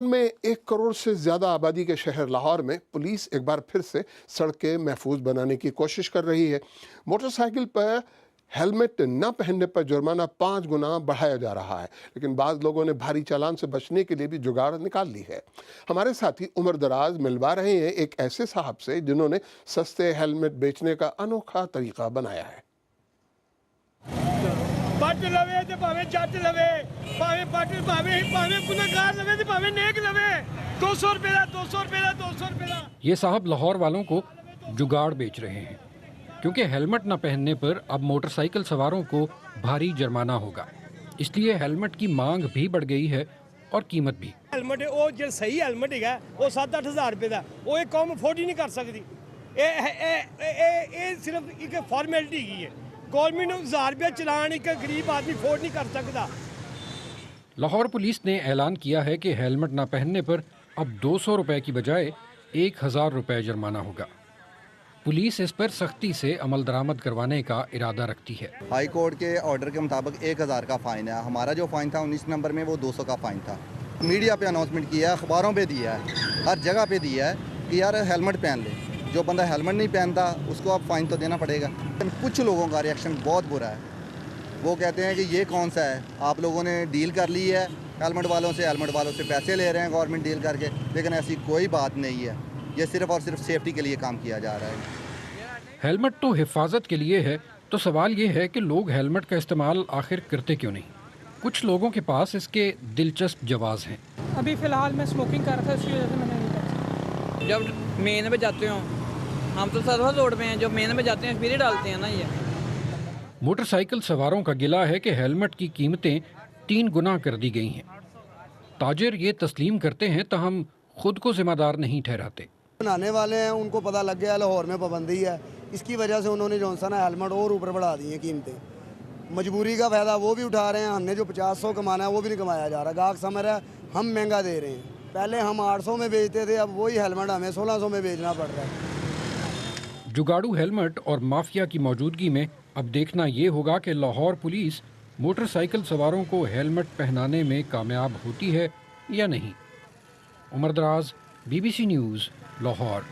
में 1 करोड़ से ज्यादा आबादी के शहर लाहौर में पुलिस एक बार फिर से सड़कें महफूज बनाने की कोशिश कर रही है। मोटरसाइकिल पर हेलमेट न पहनने पर जुर्माना 5 गुना बढ़ाया जा रहा है, लेकिन बाज लोगों ने भारी चालान से बचने के लिए भी जुगाड़ निकाल ली है। हमारे साथी उमर दराज मिलवा रहे हैं एक ऐसे साहब से जिन्होंने सस्ते हेलमेट बेचने का अनोखा तरीका बनाया है। पट लवे ते भावे जट लवे, भावे पट भावे गुनहगार लवे ते भावे नेक लवे। 200 रुपए का 200 रुपए का 200 रुपए का। ये साहब लाहौर वालों को जुगाड़ बेच रहे हैं, क्योंकि हेलमेट न पहनने पर अब मोटरसाइकिल सवारों को भारी जुर्माना होगा। इसलिए हेलमेट की मांग भी बढ़ गई है और कीमत भी। हेलमेट वो जो सही हेलमेट है वो 7-8 हज़ार रुपए का, वो एक कौम अफोर्ड ही नहीं कर सकती। ये सिर्फ एक फॉर्मेलिटी की है। गवर्नमेंट 1000 रुपया चलान एक गरीब आदमी अफोर्ड नहीं कर सकता। लाहौर पुलिस ने ऐलान किया है कि हेलमेट न पहनने पर अब 200 रुपए की बजाय 1000 रुपए जुर्माना होगा। पुलिस इस पर सख्ती से अमल दरामद करवाने का इरादा रखती है। हाई कोर्ट के ऑर्डर के मुताबिक 1000 का फ़ाइन है। हमारा जो फ़ाइन था 19 नंबर में वो 200 का फ़ाइन था। मीडिया पे अनाउंसमेंट किया है, अखबारों पे दिया है, हर जगह पे दिया है कि यार हेलमेट पहन ले। जो बंदा हेलमेट नहीं पहनता उसको अब फ़ाइन तो देना पड़ेगा। कुछ लोगों का रिएक्शन बहुत बुरा है। वो कहते हैं कि ये कौन सा है, आप लोगों ने डील कर ली है हेलमेट वालों से पैसे ले रहे हैं गवर्नमेंट डील करके। लेकिन ऐसी कोई बात नहीं है, ये सिर्फ और सिर्फ सेफ्टी के लिए काम किया जा रहा है। हेलमेट तो हिफाजत के लिए है, तो सवाल ये है कि लोग हेलमेट का इस्तेमाल आखिर करते क्यों नहीं। कुछ लोगों के पास इसके दिलचस्प जवाब हैं। अभी फ़िलहाल मैं स्मोकिंग कर रहा था, इसकी वजह से मैंने नहीं कर। जब मेन पे जाते हो, हम तो सर्वर रोड पे हैं, जब मेन पे जाते हैं फिर ही डालते हैं ना। ये मोटरसाइकिल सवारों का गिला है कि हेलमेट की कीमतें 3 गुना कर दी गई हैं। ताजिर ये तस्लीम करते हैं, ताहम खुद को जिम्मेदार नहीं ठहराते। बनाने वाले हैं उनको पता लग गया लाहौर में पाबंदी है, इसकी वजह से उन्होंने जो सा ना हेलमेट और ऊपर बढ़ा दी है कीमतें। मजबूरी का फ़ायदा वो भी उठा रहे हैं। हमने जो 50-100 कमाना है वो भी नहीं कमाया जा रहा। गाहक समझ रहा है हम महंगा दे रहे हैं। पहले हम 800 में बेचते थे, अब वही हेलमेट हमें 1600 में बेचना पड़ रहा है। जुगाड़ू हेलमेट और माफिया की मौजूदगी में अब देखना ये होगा कि लाहौर पुलिस मोटरसाइकिल सवारों को हेलमेट पहनाने में कामयाब होती है या नहीं। उमर दराज, BBC न्यूज़, लाहौर।